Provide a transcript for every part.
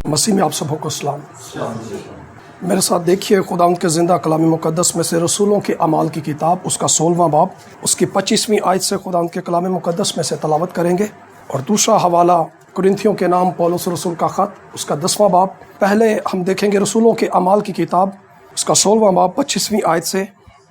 मसीह में आप सबों को सलाम। मेरे साथ देखिए खुदावंद के ज़िंदा कलाम मुक़द्दस में से रसूलों के अमाल की किताब उसका 16वां बाब उसकी 25वीं आयत से खुदावंद के कलाम मुक़द्दस में से तलावत करेंगे। और दूसरा हवाला कुरिन्थियों के नाम पौलुस रसूल का ख़त उसका 10वां बाब। पहले हम देखेंगे रसूलों के अमाल की किताब उसका 16वां बाब 25वीं आयत से।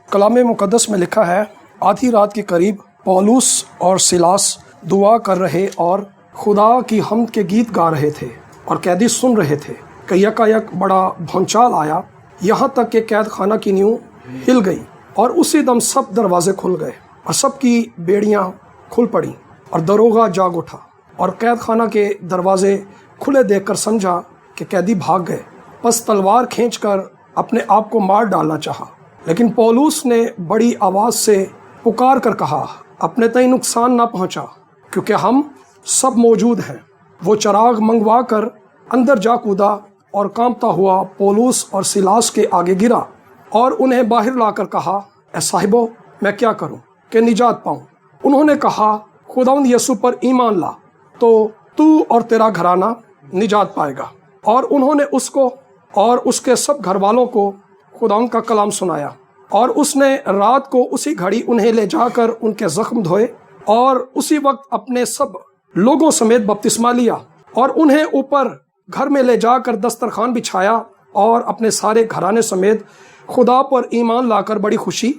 कलाम मुक़द्दस में लिखा है, आधी रात के करीब पौलुस और सिलास दुआ कर रहे और खुदा की हम्द के गीत गा रहे थे और कैदी सुन रहे थे कि यकायक बड़ा भौचाल आया, यहाँ तक कि कैद खाना की नींव हिल गई और उसी दम सब दरवाजे खुल गए और सब की बेड़ियाँ खुल पड़ी और दरोगा जाग उठा और कैद खाना के दरवाजे खुले देखकर समझा कि कैदी भाग गए। बस तलवार खींचकर अपने आप को मार डालना चाहा, लेकिन पौलुस ने बड़ी आवाज़ से पुकार कर कहा, अपने तय नुकसान ना पहुँचा, क्योंकि हम सब मौजूद हैं। वो चिराग मंगवा कर अंदर जा कूदा और कांपता हुआ पौलुस और सिलास के आगे गिरा और उन्हें बाहर लाकर कहा, ए साहिबो, मैं क्या करूं कि निजात पाऊं? उन्होंने कहा, खुदावंद यीशु पर ईमान ला तो तू और तेरा घराना निजात पाएगा। और उन्होंने उसको और उसके सब घर वालों को खुदावंद का कलाम सुनाया और उसने रात को उसी घड़ी उन्हें ले जाकर उनके जख्म धोए और उसी वक्त अपने सब लोगों समेत बपतिस्मा लिया और उन्हें ऊपर घर में ले जाकर दस्तरखान बिछाया और अपने सारे घराने समेत खुदा पर ईमान लाकर बड़ी खुशी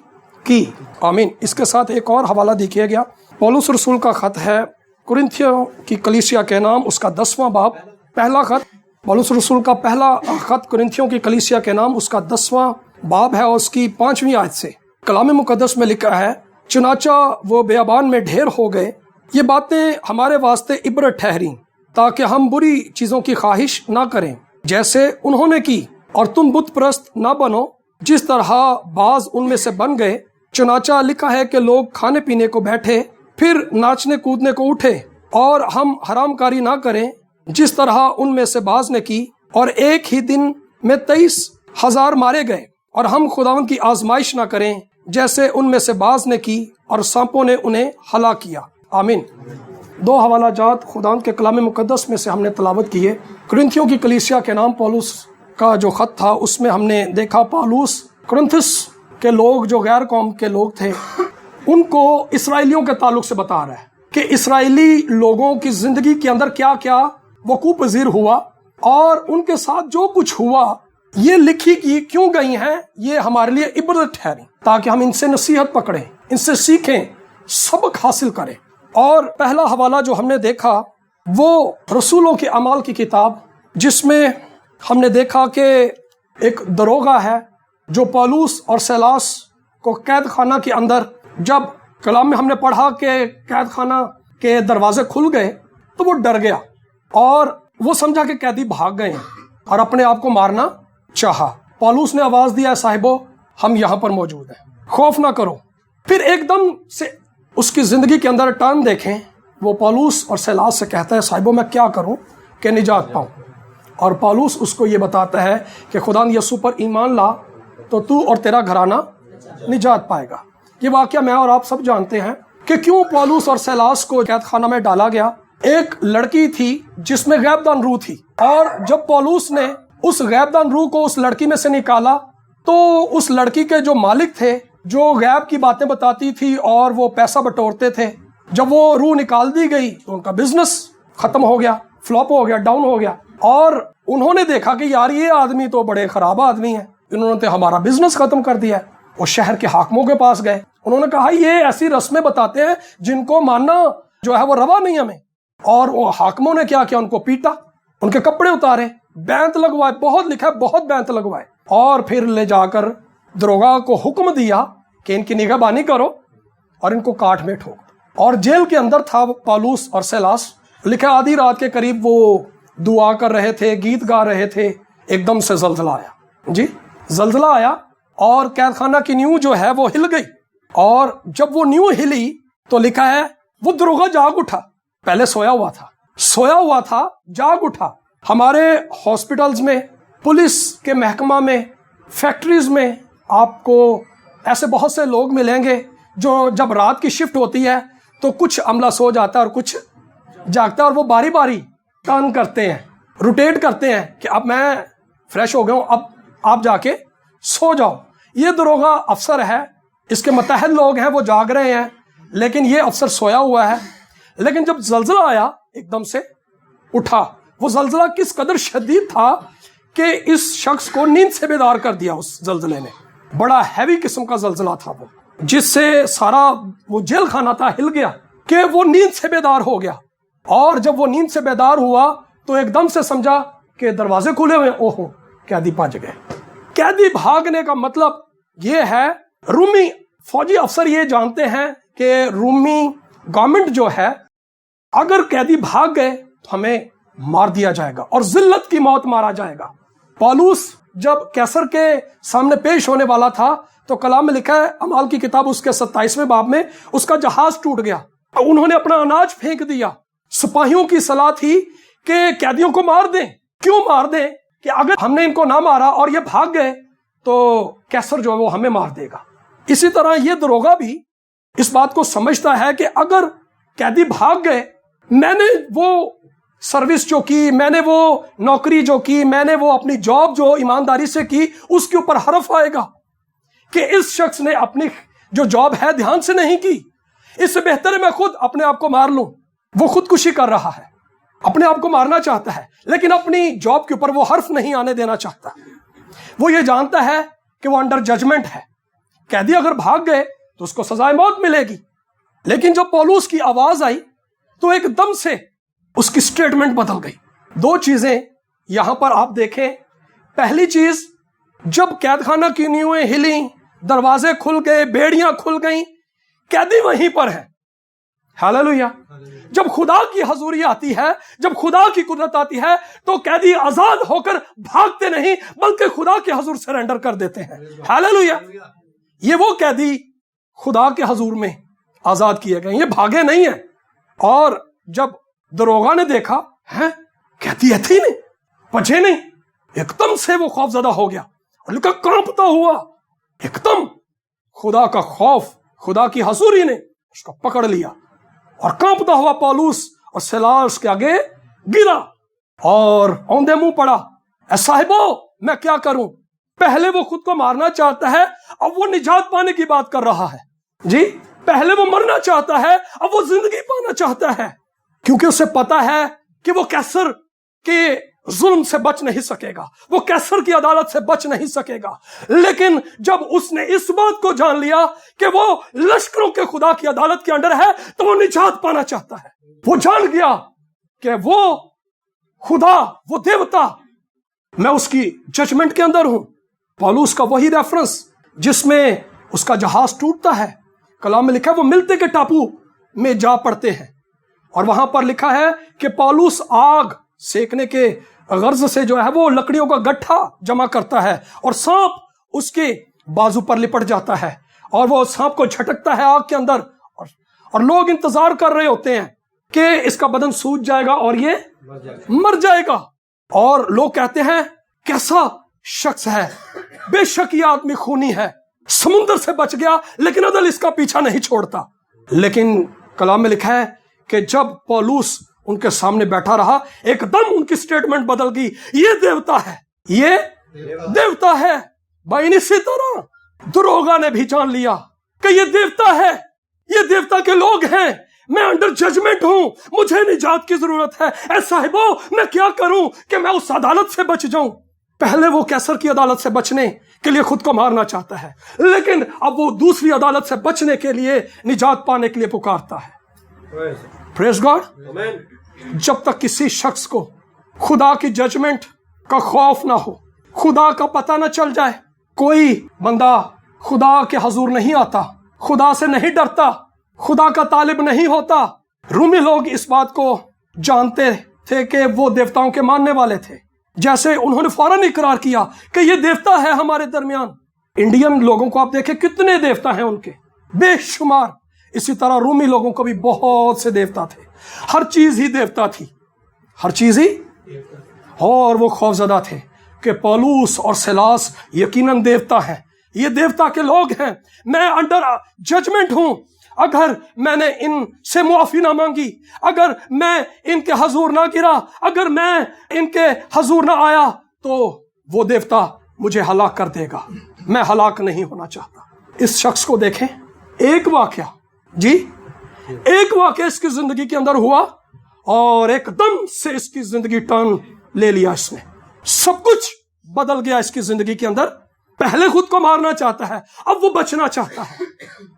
की। आमीन। इसके साथ एक और हवाला दिया गया, पौलुस रसूल का खत है कुरिन्थियों की कलीसिया के नाम उसका 10वां बाब। पहला खत पौलुस रसूल का पहला खत कुरिन्थियों की कलीसिया के नाम उसका 10वां बाब है और उसकी 5वीं आयत से कलाम मुक़द्दस में लिखा है, चुनाचा वो बेअबान में ढेर हो गए, ये बातें हमारे वास्ते इबरत ठहरी ताकि हम बुरी चीज़ों की ख्वाहिश ना करें जैसे उन्होंने की, और तुम बुत परस्त ना बनो जिस तरह बाज उनमें से बन गए। चुनाचा लिखा है कि लोग खाने पीने को बैठे, फिर नाचने कूदने को उठे, और हम हरामकारी ना करें जिस तरह उनमें से बाज ने की, और एक ही दिन में 23,000 मारे गए। और हम खुदावंद की आजमाइश ना करें जैसे उनमें से बाज ने की, और सांपों ने उन्हें हलाक किया। आमीन। दो हवाला जात खुदावंद के कलाम मुक़द्दस में से हमने तलावत किए। कुरिन्थियों की कलीसिया के नाम पौलुस का जो ख़त था उसमें हमने देखा पौलुस कुरिन्थस के लोग जो गैर कौम के लोग थे उनको इसराइलियों के ताल्लुक से बता रहा है कि इसराइली लोगों की ज़िंदगी के अंदर क्या क्या वक़ूअ पज़ीर हुआ और उनके साथ जो कुछ हुआ ये लिखी की क्यों गई हैं, ये हमारे लिए इबरत ठहरी ताकि हम इनसे नसीहत पकड़ें, इनसे सीखें, सबक हासिल करें। और पहला हवाला जो हमने देखा वो रसूलों के अमाल की किताब, जिसमें हमने देखा कि एक दरोगा है जो पौलुस और सिलास को कैद खाना के अंदर, जब कलाम में हमने पढ़ा कि कैद खाना के दरवाजे खुल गए तो वो डर गया और वो समझा कि कैदी भाग गए हैं और अपने आप को मारना चाहा। पौलुस ने आवाज़ दिया, साहिबो, हम यहाँ पर मौजूद हैं, खौफ ना करो। फिर एकदम से उसकी ज़िंदगी के अंदर टर्न देखें, वो पौलुस और सिलास से कहता है, साहिबो, मैं क्या करूं कि निजात पाऊं? और पौलुस उसको ये बताता है कि खुदावंद यीशु पर ईमान ला तो तू और तेरा घराना निजात पाएगा। ये वाक़या मैं और आप सब जानते हैं कि क्यों पौलुस और सिलास को कैद खाना में डाला गया। एक लड़की थी जिसमें गैबदान रूह थी, और जब पौलुस ने उस गैबदान रूह को उस लड़की में से निकाला तो उस लड़की के जो मालिक थे, जो गैब की बातें बताती थी और वो पैसा बटोरते थे, जब वो रूह निकाल दी गई तो उनका बिजनेस खत्म हो गया, फ्लॉप हो गया, डाउन हो गया। और उन्होंने देखा कि यार ये आदमी तो बड़े खराब आदमी है, इन्होंने तो हमारा बिजनेस खत्म कर दिया है। वो शहर के हाकिमों के पास गए, उन्होंने कहा ये ऐसी रस्में बताते हैं जिनको मानना जो है वो रवा नहीं हमें। और वो हाकिमों ने क्या किया, उनको पीटा, उनके कपड़े उतारे, बैंत लगवाए, बहुत लिखा है बहुत बैंत लगवाए, और फिर ले जाकर दरोगा को हुक्म दिया कि इनकी निगहबानी करो और इनको काट में ठोक। और जेल के अंदर था पौलुस और सिलास। लिखा आधी रात के करीब वो दुआ कर रहे थे, गीत गा रहे थे, एकदम से जलजला आया। जी, जलजला आया और कैद खाना की नींव जो है वो हिल गई। और जब वो नींव हिली तो लिखा है वो दरोगा जाग उठा। पहले सोया हुआ था, जाग उठा। हमारे हॉस्पिटल्स में, पुलिस के महकमा में, फैक्ट्रीज में आपको ऐसे बहुत से लोग मिलेंगे जो जब रात की शिफ्ट होती है तो कुछ अमला सो जाता है और कुछ जागता है, और वो बारी बारी टर्न करते हैं روٹیٹ کرتے ہیں کہ اب میں فریش ہو گیا ہوں, اب آپ جا کے سو جاؤ. یہ دروغہ افسر ہے, اس کے متحد لوگ ہیں وہ جاگ رہے ہیں, لیکن یہ افسر سویا ہوا ہے. لیکن جب زلزلہ آیا ایک دم سے اٹھا. وہ زلزلہ کس قدر شدید تھا کہ اس شخص کو نیند سے بیدار کر دیا. اس زلزلے نے بڑا ہیوی قسم کا زلزلہ تھا وہ, جس سے سارا وہ جیل خانہ تھا ہل گیا کہ وہ نیند سے بیدار ہو گیا. اور جب وہ نیند سے بیدار ہوا تو ایک دم سے سمجھا کہ دروازے کھلے ہوئے, اوہو قیدی بھاگ گئے. قیدی بھاگنے کا مطلب یہ ہے, رومی فوجی افسر یہ جانتے ہیں کہ رومی گورنمنٹ جو ہے اگر قیدی بھاگ گئے تو ہمیں مار دیا جائے گا اور ذلت کی موت مارا جائے گا. پالوس جب کیسر کے سامنے پیش ہونے والا تھا تو کلام میں لکھا ہے, اعمال کی کتاب اس کے 27ویں باب میں, اس کا جہاز ٹوٹ گیا. انہوں نے اپنا اناج پھینک دیا. سپاہیوں کی صلاح تھی کہ قیدیوں کو مار دیں. کیوں مار دیں؟ کہ اگر ہم نے ان کو نہ مارا اور یہ بھاگ گئے تو کیسر جو ہے وہ ہمیں مار دے گا. اسی طرح یہ دروغہ بھی اس بات کو سمجھتا ہے کہ اگر قیدی بھاگ گئے, میں نے وہ سروس جو کی, میں نے وہ نوکری جو کی, میں نے وہ اپنی جاب جو ایمانداری سے کی, اس کے اوپر حرف آئے گا کہ اس شخص نے اپنی جو جاب ہے دھیان سے نہیں کی, اس سے بہتر ہے میں خود اپنے آپ کو مار لوں. وہ خودکشی کر رہا ہے, اپنے آپ کو مارنا چاہتا ہے, لیکن اپنی جاب کے اوپر وہ حرف نہیں آنے دینا چاہتا. وہ یہ جانتا ہے کہ وہ انڈر ججمنٹ ہے. قیدی اگر بھاگ گئے تو اس کو سزائے موت ملے گی. لیکن جب پولوس کی آواز آئی تو ایک دم سے اس کی سٹیٹمنٹ بدل گئی. دو چیزیں یہاں پر آپ دیکھیں. پہلی چیز, جب قید خانہ کی نیویں ہلیں, دروازے کھل گئے, بیڑیاں کھل گئیں, قیدی وہیں پر ہے. ہاللویا. جب خدا کی حضوری آتی ہے, جب خدا کی قدرت آتی ہے تو قیدی آزاد ہو کر بھاگتے نہیں بلکہ خدا کے حضور سرنڈر کر دیتے ہیں. ہاللویا. یہ وہ قیدی خدا کے حضور میں آزاد کیے گئے, یہ بھاگے نہیں ہیں. اور جب دروغہ نے دیکھا ہے قیدی ایتھے ہی نہیں, بچے نہیں, ایک دم سے وہ خوف زدہ ہو گیا اور لکھا کانپتا ہوا. ایک دم خدا کا خوف, خدا کی حضوری نے اس کو پکڑ لیا اور کانپتا ہوا پولوس اور سیلاس کے آگے گرا اور اوندے منہ پڑا, اے صاحبو میں کیا کروں. پہلے وہ خود کو مارنا چاہتا ہے, اب وہ نجات پانے کی بات کر رہا ہے. جی, پہلے وہ مرنا چاہتا ہے, اب وہ زندگی پانا چاہتا ہے, کیونکہ اسے پتا ہے کہ وہ کیسر کے ظلم سے بچ نہیں سکے گا, وہ کیسر کی عدالت سے بچ نہیں سکے گا. لیکن جب اس نے اس بات کو جان لیا کہ وہ لشکروں کے خدا کی عدالت کے انڈر ہے تو وہ نجات پانا چاہتا ہے. وہ جان گیا کہ وہ خدا, وہ دیوتا, میں اس کی ججمنٹ کے اندر ہوں. پولوس کا وہی ریفرنس جس میں اس کا جہاز ٹوٹتا ہے, کلام میں لکھا ہے وہ ملتے کے ٹاپو میں جا پڑتے ہیں, اور وہاں پر لکھا ہے کہ پولوس آگ سیکنے کے غرض سے جو ہے وہ لکڑیوں کا گٹھا جمع کرتا ہے اور سانپ اس کے بازو پر لپٹ جاتا ہے اور وہ سانپ کو جھٹکتا ہے آگ کے اندر, اور لوگ انتظار کر رہے ہوتے ہیں کہ اس کا بدن سوج جائے گا اور یہ مر جائے گا. اور لوگ کہتے ہیں کیسا شخص ہے, بے شک یہ آدمی خونی ہے, سمندر سے بچ گیا لیکن عدل اس کا پیچھا نہیں چھوڑتا. لیکن کلام میں لکھا ہے کہ جب پولوس ان کے سامنے بیٹھا رہا ایک دم ان کی سٹیٹمنٹ بدل گئی, یہ دیوتا ہے, یہ دیوتا ہے. بھائی اسی طرح دروغہ نے بھی جان لیا کہ یہ دیوتا ہے, یہ دیوتا کے لوگ ہیں, میں انڈر ججمنٹ ہوں, مجھے نجات کی ضرورت ہے. اے صاحبو میں کیا کروں کہ میں اس عدالت سے بچ جاؤں. پہلے وہ کیسر کی عدالت سے بچنے کے لیے خود کو مارنا چاہتا ہے, لیکن اب وہ دوسری عدالت سے بچنے کے لیے, نجات پانے کے لیے پکارتا ہے. پریز گاڈ. جب تک کسی شخص کو خدا کی ججمنٹ کا خوف نہ ہو, خدا کا پتہ نہ چل جائے, کوئی بندہ خدا کے حضور نہیں آتا, خدا سے نہیں ڈرتا, خدا کا طالب نہیں ہوتا. رومی لوگ اس بات کو جانتے تھے کہ وہ دیوتاؤں کے ماننے والے تھے, جیسے انہوں نے فوراً اقرار کیا کہ یہ دیوتا ہے ہمارے درمیان. انڈین لوگوں کو آپ دیکھیں کتنے دیوتا ہیں ان کے, بے شمار. اسی طرح رومی لوگوں کو بھی بہت سے دیوتا تھے, ہر چیز ہی دیوتا تھی, ہر چیز ہی. اور وہ خوفزدہ تھے کہ پولوس اور سیلاس یقیناً دیوتا ہیں, یہ دیوتا کے لوگ ہیں, میں انڈر ججمنٹ ہوں, اگر میں نے ان سے معافی نہ مانگی، اگر میں ان کے حضور نہ گرا، اگر میں ان کے حضور نہ آیا، تو وہ دیوتا مجھے ہلاک کر دے گا۔ میں ہلاک نہیں ہونا چاہتا۔ اس شخص کو دیکھیں، ایک واقعہ، جی ایک واقعہ اس کی زندگی کے اندر ہوا اور ایک دم سے اس کی زندگی ٹرن لے لیا، اس نے سب کچھ بدل گیا اس کی زندگی کے اندر۔ پہلے خود کو مارنا چاہتا ہے، اب وہ بچنا چاہتا ہے۔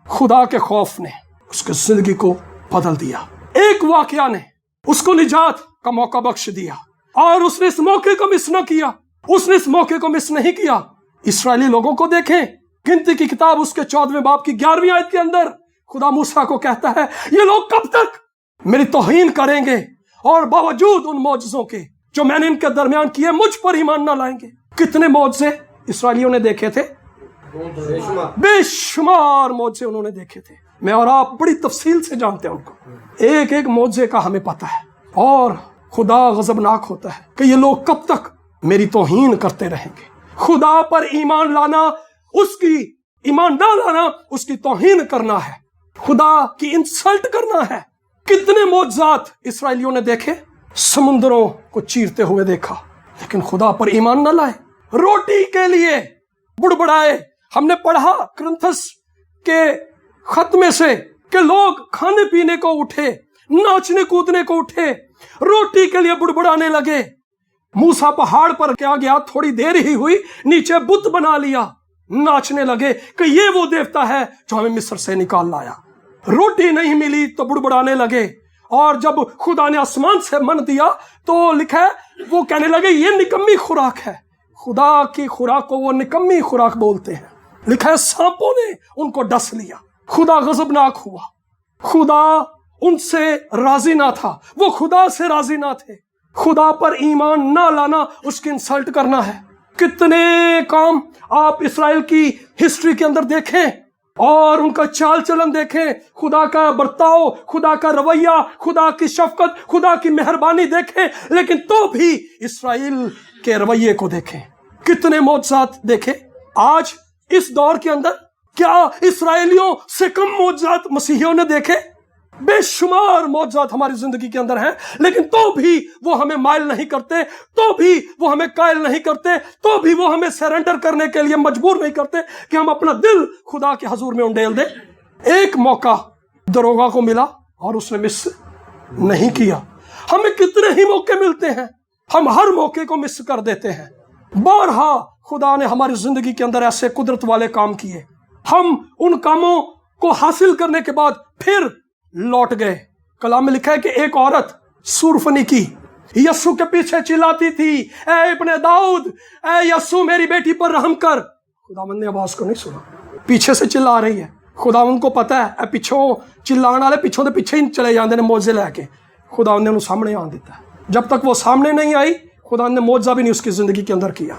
خدا کے خوف نے اس کی زندگی کو بدل دیا۔ ایک واقعہ نے اس کو نجات کا موقع بخش دیا، اور اس نے اس موقع کو مس نہ کیا، اس نے اس موقع کو مس نہیں کیا۔ اسرائیلی لوگوں کو دیکھیں، گنتی کی کتاب اس کے 14ویں باب کی 11ویں آیت کے اندر خدا موسیٰ کو کہتا ہے، یہ لوگ کب تک میری توہین کریں گے اور باوجود ان معجزوں کے جو میں نے ان کے درمیان کیے مجھ پر ایمان نہ لائیں گے۔ کتنے معجزے اسرائیلیوں نے دیکھے تھے؟ بے شمار معجزے انہوں نے دیکھے تھے۔ میں اور آپ بڑی تفصیل سے جانتے ہیں ان کو، ایک ایک معجزے کا ہمیں پتہ ہے۔ اور خدا غضبناک ہوتا ہے کہ یہ لوگ کب تک میری توہین کرتے رہیں گے۔ خدا پر ایمان لانا، اس کی ایمان نہ لانا، اس کی توہین کرنا ہے، خدا کی انسلٹ کرنا ہے۔ کتنے معجزات اسرائیلیوں نے دیکھے، سمندروں کو چیرتے ہوئے دیکھا، لیکن خدا پر ایمان نہ لائے۔ روٹی کے لیے بڑبڑائے۔ ہم نے پڑھا کرنتھس کے خط میں سے کہ لوگ کھانے پینے کو اٹھے، ناچنے کودنے کو اٹھے، روٹی کے لیے بڑبڑانے لگے۔ موسیٰ پہاڑ پر کیا گیا، تھوڑی دیر ہی ہوئی، نیچے بت بنا لیا، ناچنے لگے کہ یہ وہ دیوتا ہے جو ہمیں مصر سے نکال لایا۔ روٹی نہیں ملی تو بڑبڑانے لگے، اور جب خدا نے آسمان سے من دیا تو لکھا ہے وہ کہنے لگے یہ نکمی خوراک ہے۔ خدا کی خوراک کو وہ نکمی خوراک بولتے ہیں۔ لکھا ہے سانپوں نے ان کو ڈس لیا۔ خدا غضبناک ہوا، خدا ان سے راضی نہ تھا، وہ خدا سے راضی نہ تھے۔ خدا پر ایمان نہ لانا اس کی انسلٹ کرنا ہے۔ کتنے کام آپ اسرائیل کی ہسٹری کے اندر دیکھیں اور ان کا چال چلن دیکھیں، خدا کا برتاؤ، خدا کا رویہ، خدا کی شفقت، خدا کی مہربانی دیکھیں، لیکن تو بھی اسرائیل کے رویے کو دیکھیں۔ کتنے معجزات دیکھے۔ آج اس دور کے اندر کیا اسرائیلیوں سے کم معجزات مسیحیوں نے دیکھے؟ بے شمار معجزات ہماری زندگی کے اندر ہیں، لیکن تو بھی وہ ہمیں مائل نہیں کرتے، تو بھی وہ ہمیں قائل نہیں کرتے، تو بھی وہ ہمیں سرنڈر کرنے کے لیے مجبور نہیں کرتے کہ ہم اپنا دل خدا کے حضور میں انڈیل دیں۔ ایک موقع دروگا کو ملا اور اس نے مس نہیں کیا۔ ہمیں کتنے ہی موقع ملتے ہیں، ہم ہر موقع کو مس کر دیتے ہیں۔ بارہا خدا نے ہماری زندگی کے اندر ایسے قدرت والے کام کیے، ہم ان کاموں کو حاصل کرنے کے بعد پھر لوٹ گئے۔ کلام میں لکھا ہے کہ ایک عورت سورفنی کی یسوع کے پیچھے چلاتی تھی، اے ابن داؤد، اے یسوع میری بیٹی پر رحم کر۔ خداوند نے آواز کو نہیں سنا، پیچھے سے چلا رہی ہے۔ خداوند کو پتا ہے اے پچھوں چلان والے پچھوں دے پیچھے ہی چلے جاندے نے معجزے لے کے۔ خداوند نے انہوں سامنے آن دیتا ہے۔ جب تک وہ سامنے نہیں آئی خداوند نے معجزہ بھی نہیں اس کی زندگی کے اندر کیا۔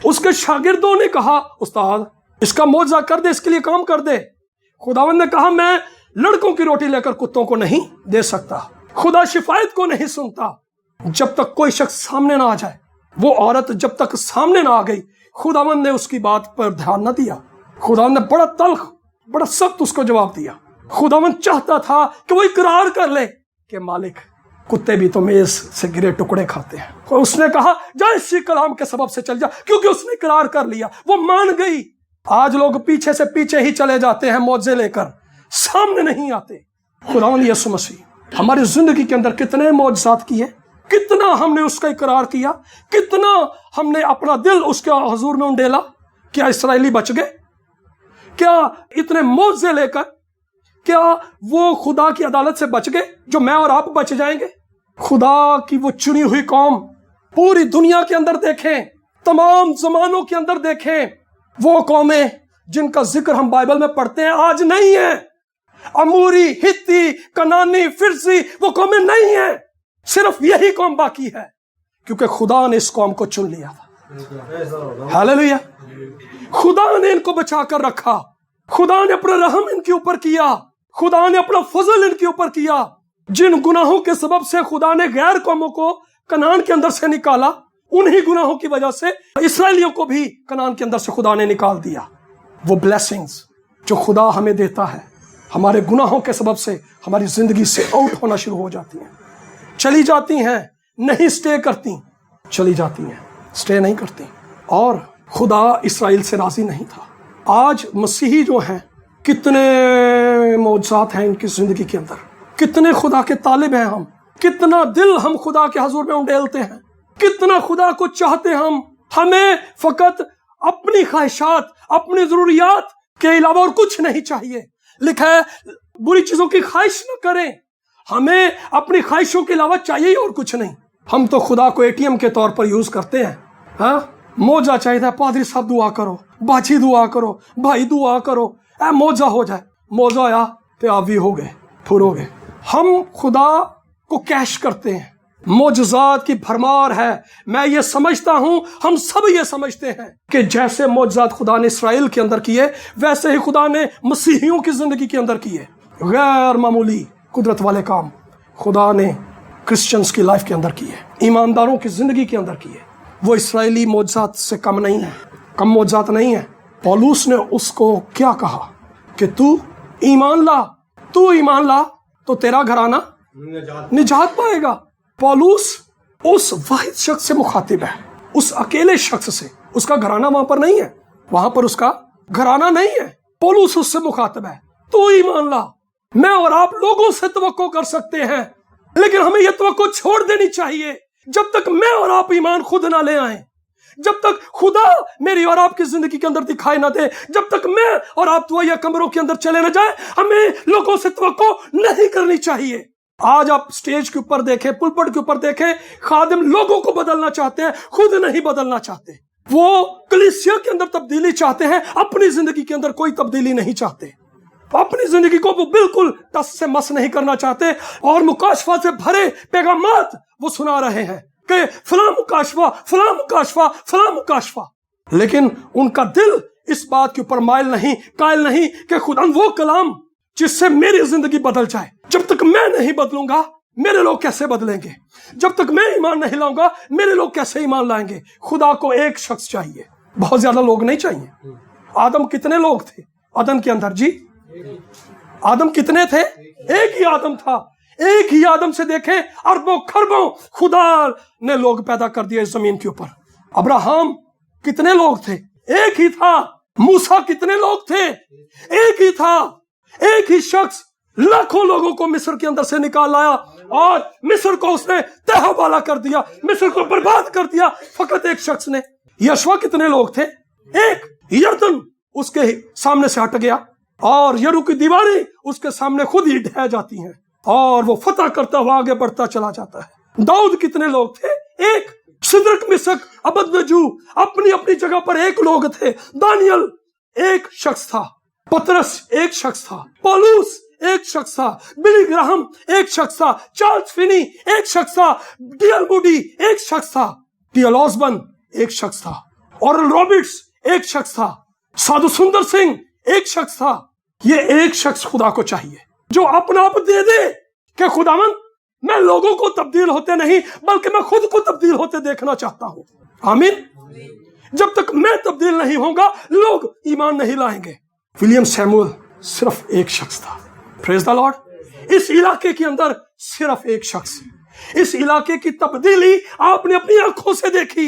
اس کے شاگردوں نے کہا استاد اس کا معجزہ کر دے، اس کے لیے کام کر دے۔ خداوند نے کہا میں لڑکوں کی روٹی لے کر کتوں کو نہیں دے سکتا۔ خدا شفایت کو نہیں سنتا جب تک کوئی شخص سامنے نہ آ جائے۔ وہ عورت جب تک سامنے نہ آ گئی خداوند نے اس کی بات پر دھیان نہ دیا۔ خداوند نے بڑا تلخ، بڑا سخت اس کو جواب دیا۔ خداوند چاہتا تھا کہ وہ اقرار کر لے کہ مالک کتے بھی تو میز سے گرے ٹکڑے کھاتے ہیں۔ اس نے کہا جا اسی کلام کے سبب سے چل جا، کیونکہ اس نے اقرار کر لیا، وہ مان گئی۔ آج لوگ پیچھے سے پیچھے ہی چلے جاتے ہیں، معجزے لے کر سامنے نہیں آتے۔ خداوند یسوع مسیح ہماری زندگی کے اندر کتنے معجزات کیے، کتنا ہم نے اس کا اقرار کیا، کتنا ہم نے اپنا دل اس کے حضور میں انڈیلا۔ کیا اسرائیلی بچ گئے؟ کیا اتنے معجزے لے کر کیا وہ خدا کی عدالت سے بچ گئے جو میں اور آپ بچ جائیں گے؟ خدا کی وہ چنی ہوئی قوم پوری دنیا کے اندر دیکھیں، تمام زمانوں کے اندر دیکھیں، وہ قومیں جن کا ذکر ہم بائبل میں پڑھتے ہیں آج نہیں ہیں۔ اموری، ہتی، کنانی، فرزی، وہ قومیں نہیں ہیں، صرف یہی قوم باقی ہے کیونکہ خدا نے اس قوم کو چن لیا تھا۔ ہاللیلویہ۔ خدا نے ان کو بچا کر رکھا، خدا نے اپنا رحم ان کے اوپر کیا، خدا نے اپنا فضل ان کے اوپر کیا۔ جن گناہوں کے سبب سے خدا نے غیر قوموں کو کنعان کے اندر سے نکالا، انہی گناہوں کی وجہ سے اسرائیلیوں کو بھی کنعان کے اندر سے خدا نے نکال دیا۔ وہ بلیسنگز جو خدا ہمیں دیتا ہے हमारे गुनाहों के सबब से हमारी जिंदगी से आउट होना शुरू हो जाती हैं, चली जाती हैं, नहीं स्टे करती, चली जाती हैं, स्टे नहीं करती। और खुदा इसराइल से राजी नहीं था। आज मसीही जो हैं, कितने मौजज़ात हैं इनकी जिंदगी के अंदर, कितने खुदा के तालिब हैं हम, कितना दिल हम खुदा के हजूर में उंडेलते हैं, कितना खुदा को चाहते हम। हमें फकत अपनी ख्वाहिशात, अपनी जरूरियात के अलावा और कुछ नहीं चाहिए। लिखा है बुरी चीजों की ख्वाहिश न करें, हमें अपनी ख्वाहिशों के अलावा चाहिए और कुछ नहीं। हम तो खुदा को एटीएम के तौर पर यूज करते हैं। हाँ, मौजा चाहिए, पादरी साहब दुआ करो, बाची दुआ करो, भाई दुआ करो, मौजा हो जाए। मौजा आया तो आप भी हो गए, फुर हो गए। हम खुदा को कैश करते हैं, मौजज़ात की भरमार है। मैं ये समझता हूं, हम सब ये समझते हैं कि जैसे मौजज़ात खुदा ने इसराइल के अंदर किए, वैसे ही खुदा ने मसीहियों की जिंदगी के अंदर किए। गैर मामूली कुदरत वाले काम खुदा ने क्रिश्चियंस की लाइफ के अंदर किए, ईमानदारों की जिंदगी के अंदर किए। वो इसराइली मौजज़ात से कम नहीं है, कम मौजज़ात नहीं है। पौलुस ने उसको क्या कहा कि तू ईमान ला, तू ईमान ला तो तेरा घराना निजात पाएगा। पौलुस उस वाहिद शख्स से मुखातिब है, उस अकेले शख्स से। उसका घराना वहां पर नहीं है, वहां पर उसका घराना नहीं है। पौलुस उससे मुखातिब है, तू ईमान ला। मैं और आप लोगों से तवक्को कर सकते हैं, लेकिन हमें यह तवक्को छोड़ देनी चाहिए जब तक मैं और आप ईमान खुद ना ले आए, जब तक खुदा मेरी और आपकी जिंदगी के अंदर दिखाई ना दे, जब तक मैं और आप दुआ या कमरों के अंदर चले ना जाए, हमें लोगों से तवक्को नहीं करनी चाहिए। आज आप स्टेज के ऊपर देखें, पुलपट के ऊपर देखें, खादिम लोगों को बदलना चाहते हैं, खुद नहीं बदलना चाहते। वो कलीसिया के अंदर तब्दीली चाहते हैं, अपनी जिंदगी के अंदर कोई तब्दीली नहीं चाहते। अपनी जिंदगी को वो बिल्कुल टस से मस नहीं करना चाहते, और मुकाशफा से भरे पैगामात वो सुना रहे हैं कि फलां मुकाशफा, फलां मुकाशफा, फलां मुकाशफा। लेकिन उनका दिल इस बात के ऊपर माइल नहीं, कायल नहीं कि खुदा वो कलाम जिससे मेरी जिंदगी बदल जाए। जब तक मैं नहीं बदलूंगा, मेरे लोग कैसे बदलेंगे? जब तक मैं ईमान नहीं लाऊंगा, मेरे लोग कैसे ईमान लाएंगे? खुदा को एक शख्स चाहिए, बहुत ज्यादा लोग नहीं चाहिए। आदम कितने लोग थे अदन के अंदर जी? आदम कितने थे? एक ही आदम था। एक ही आदम से देखें अरबों खरबों खुदा ने लोग पैदा कर दिए इस जमीन के ऊपर। अब्राहम कितने लोग थे? एक ही था। मूसा कितने लोग थे? एक ही था। एक ही शख्स लाखों लोगों को मिस्र के अंदर से निकाल लाया, और मिस्र को उसने तहवाला कर दिया, मिस्र को बर्बाद कर दिया, फकत एक शख्स ने। यशवा कितने लोग थे? एक। यरदन उसके सामने से हट गया, और यरू की दीवारें उसके सामने खुद ही ढह जाती हैं, और वो फतह करता हुआ आगे बढ़ता चला जाता है। दाऊद कितने लोग थे? एक। सिद्रक मिशक अबदनजू अपनी अपनी जगह पर एक लोग थे। दानियल एक शख्स था। पतरस एक शख्स था। पौलुस एक शख्स था। बिली ग्राहम एक शख्स था। चार्ल्स फिनी एक शख्स था। डीएल मूडी एक शख्स था। टीएल ऑसबर्न एक शख्स था। ऑरल रॉबर्ट्स एक शख्स था। साधु सुंदर सिंह एक शख्स था। ये एक शख्स खुदा को चाहिए जो अपना आप दे दे कि खुदावन मैं लोगों को तब्दील होते नहीं, बल्कि मैं खुद को तब्दील होते देखना चाहता हूं। आमीन। जब तक मैं तब्दील नहीं होगा, लोग ईमान नहीं लाएंगे। विलियम सैमुअल सिर्फ एक शख्स था। Praise the Lord. इस इलाके के अंदर सिर्फ एक शख्स, इस इलाके की तब्दीली आपने अपनी आंखों से देखी।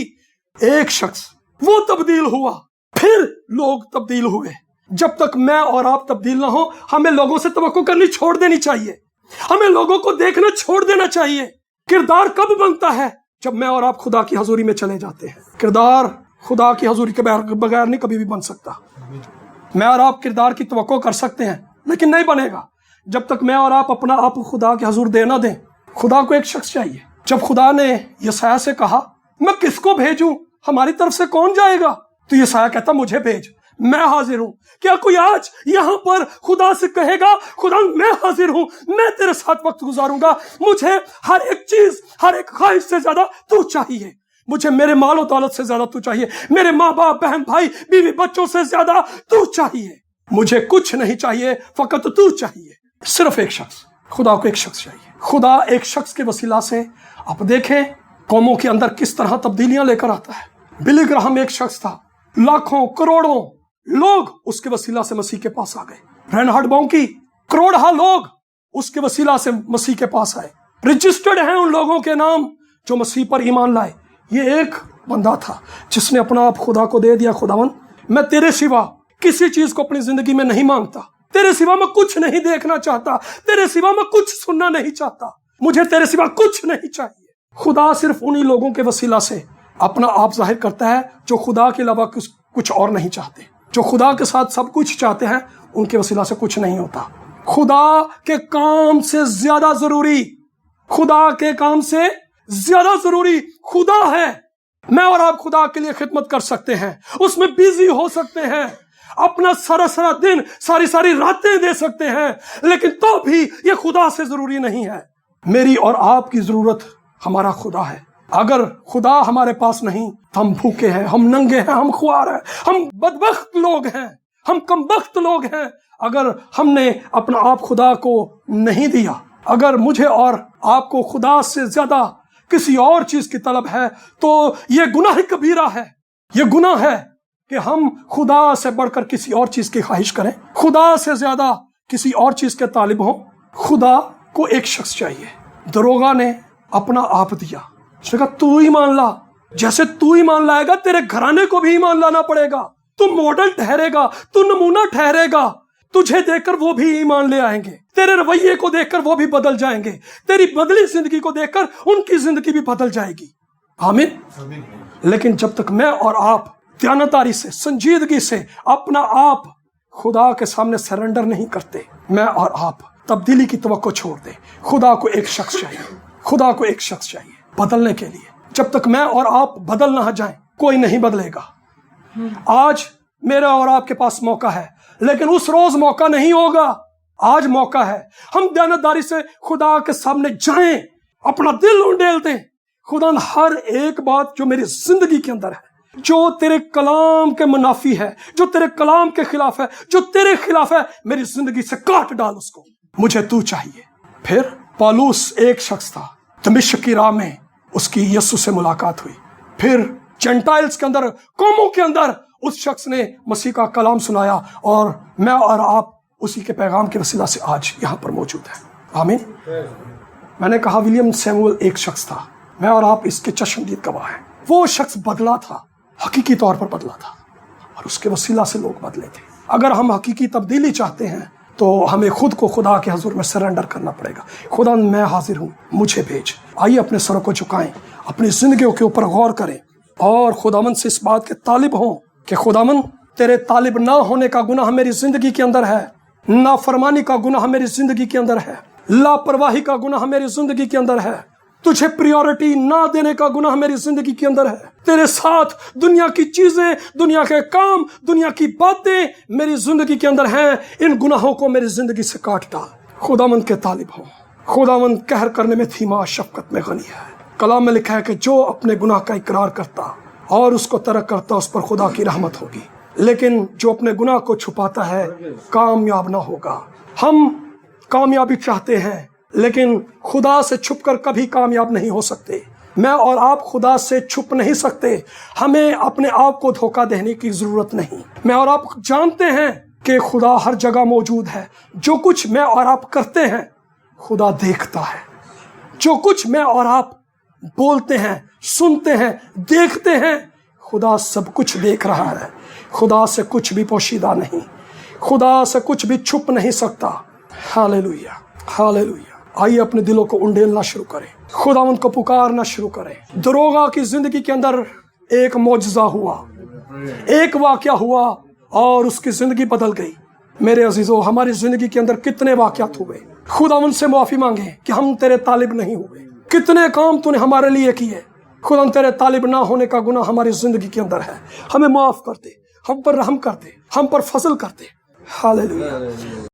एक शख्स वो तब्दील हुआ, फिर लोग तब्दील हुए। जब तक मैं और आप तब्दील ना हो, हमें लोगों से तवक्को करनी छोड़ देनी चाहिए। हमें लोगों को देखना छोड़ देना चाहिए। किरदार कब बनता है? जब मैं और आप खुदा की हजूरी में चले जाते हैं। किरदार खुदा की हजूरी के बगैर नहीं कभी भी बन सकता। मैं और आप किरदार की तवक्को कर सकते हैं, लेकिन नहीं बनेगा जब तक मैं और आप अपना आप खुदा के हजूर दे ना दें। खुदा को एक शख्स चाहिए। जब खुदा ने यसाया से कहा मैं किसको भेजूं, हमारी तरफ से कौन जाएगा, तो यसाया कहता मुझे भेज, मैं हाजिर हूं। क्या कोई आज यहां पर खुदा से कहेगा खुदा मैं हाजिर हूं, मैं तेरे साथ वक्त गुजारूंगा, मुझे हर एक चीज, हर एक ख्वाहिश से ज्यादा तू चाहिए, मुझे मेरे मालो दौलत से ज्यादा तू चाहिए, मेरे माँ बाप बहन भाई बीवी बच्चों से ज्यादा तू चाहिए, मुझे कुछ नहीं चाहिए, फकत तू चाहिए। सिर्फ एक शख्स, खुदा को एक शख्स चाहिए। खुदा एक शख्स के वसीला से आप देखें कौमों के अंदर किस तरह तब्दीलियां लेकर आता है। बिली ग्राहम एक शख्स था, लाखों करोड़ों लोग उसके वसीला से मसीह के पास आ गए। रेनहार्ड बॉन्की करोड़ों लोग उसके वसीला से मसीह के पास आए, रजिस्टर्ड हैं उन लोगों के नाम जो मसीह पर ईमान लाए। ये एक बंदा था जिसने अपना आप खुदा को दे दिया, खुदावन मैं तेरे सिवा किसी चीज को अपनी जिंदगी में नहीं मांगता, तेरे सिवा मैं कुछ नहीं देखना चाहता, तेरे सिवा मैं कुछ सुनना नहीं चाहता, मुझे तेरे सिवा कुछ नहीं चाहिए। खुदा सिर्फ उन्हीं लोगों के वसीला से अपना आप जाहिर करता है जो खुदा के अलावा कुछ और नहीं चाहते, जो खुदा के साथ सब कुछ चाहते हैं, उनके वसीला से कुछ नहीं होता। खुदा के काम से ज्यादा जरूरी, खुदा के काम से ज्यादा जरूरी खुदा है। मैं और आप खुदा के लिए खिदमत कर सकते हैं, उसमें बिजी हो सकते हैं, अपना सारा दिन सारी रातें दे सकते हैं, लेकिन तो भी ये खुदा से जरूरी नहीं है। मेरी और आपकी जरूरत हमारा खुदा है। अगर खुदा हमारे पास नहीं तो हम भूखे हैं, हम नंगे हैं, हम खुआर हैं, हम बदबख्त लोग हैं, हम कमबख्त लोग हैं। अगर हमने अपना आप खुदा को नहीं दिया, अगर मुझे और आपको खुदा से ज्यादा किसी और चीज की तलब है, तो ये गुनाह कबीरा है। ये गुनाह है कि हम खुदा से बढ़कर किसी और चीज की ख्वाहिश करें, खुदा से ज्यादा किसी और चीज के तालिब हों। खुदा को एक शख्स चाहिए। दरोगा ने अपना आप दिया, उसने कहा तू ईमान ला, जैसे तू ईमान लाएगा तेरे घराने को भी ईमान लाना पड़ेगा, तू मॉडल ठहरेगा, तू नमूना ठहरेगा, तुझे देखकर वो भी ईमान ले आएंगे, तेरे रवैये को देखकर वो भी बदल जाएंगे, तेरी बदली जिंदगी को देखकर उनकी जिंदगी भी बदल जाएगी। आमीन। लेकिन जब तक मैं और आप दयानतदारी से, संजीदगी से अपना आप खुदा के सामने सरेंडर नहीं करते, मैं और आप तब्दीली की तवक्को छोड़ दे। खुदा को एक शख्स चाहिए, खुदा को एक शख्स चाहिए बदलने के लिए। जब तक मैं और आप बदल ना जाएं, कोई नहीं बदलेगा। आज मेरा और आपके पास मौका है, लेकिन उस रोज मौका नहीं होगा। आज मौका है, हम दयानतदारी से खुदा के सामने जाएं, अपना दिल उंडेल दें। खुदा हर एक बात जो मेरी जिंदगी के अंदर है, जो तेरे कलाम के मुनाफी है, जो तेरे कलाम के खिलाफ है, जो तेरे खिलाफ है, मेरी जिंदगी से काट डाल उसको, मुझे तू चाहिए। फिर पौलुस एक शख्स था, दमिश्क की राह में उसकी यीशु से मुलाकात हुई। फिर जेंटाइल्स के अंदर, कौमों के अंदर उस शख्स ने मसीह का कलाम सुनाया, और मैं और आप उसी के पैगाम के वसीला से आज यहाँ पर मौजूद हैं। आमीन। मैंने कहा विलियम सैमुअल एक शख्स था, मैं और आप इसके चश्मदीद गवाह हैं। वो शख्स बदला था, हकीकी तौर पर बदला था, और उसके वसीला से लोग बदले थे। अगर हम हकीकी तब्दीली चाहते हैं तो हमें खुद को खुदा के हजूर में सरेंडर करना पड़ेगा। खुदा मैं हाजिर हूँ, मुझे भेज। आइए अपने सरों को झुकाएं, अपनी जिंदगियों के ऊपर गौर करें, और खुदावन से इस बात के तालिब हों कि खुदावन तेरे तालिब ना होने का गुनाह मेरी जिंदगी के अंदर है, नाफरमानी का गुनाह मेरी जिंदगी के अंदर है, लापरवाही का गुनाह मेरी जिंदगी के अंदर है, तुझे प्रायोरिटी ना देने का गुनाह मेरी जिंदगी के अंदर है। तेरे साथ दुनिया की चीजें, दुनिया के काम, दुनिया की बातें मेरी जिंदगी के अंदर हैं। इन गुनाहों को मेरी जिंदगी से काट डाल। खुदावंद के तालिब हो। खुदावंद कहर करने में धीमा, शफकत में गनी है। कलाम में लिखा है कि जो अपने गुनाह का इकरार करता और उसको तर्क करता, उस पर खुदा की रहमत होगी, लेकिन जो अपने गुनाह को छुपाता है कामयाब ना होगा। हम कामयाबी चाहते हैं, लेकिन खुदा से छुपकर कभी कामयाब नहीं हो सकते। मैं और आप खुदा से छुप नहीं सकते। हमें अपने आप को धोखा देने की जरूरत नहीं। मैं और आप जानते हैं कि खुदा हर जगह मौजूद है। जो कुछ मैं और आप करते हैं खुदा देखता है। जो कुछ मैं और आप बोलते हैं, सुनते हैं, देखते हैं, खुदा सब कुछ देख रहा है। खुदा से कुछ भी पोशीदा नहीं, खुदा से कुछ भी छुप नहीं सकता। Hallelujah, hallelujah. आइए अपने दिलों को उंडेलना शुरू करें, खुदा उनको पुकारना शुरू करें। दरोगा की जिंदगी के अंदर एक मौजज़ा हुआ, एक वाकया हुआ और उसकी जिंदगी बदल गई। मेरे अजीजों, हमारी जिंदगी के अंदर कितने वाकयात हुए। खुदा उनसे माफी मांगे कि हम तेरे तालिब नहीं हुए। कितने काम तूने हमारे लिए किए। खुदा तेरे तालिब ना होने का गुनाह हमारी जिंदगी के अंदर है। हमें माफ कर दे, हम पर रहम कर दे, हम पर फजल कर दे। हालेलुया।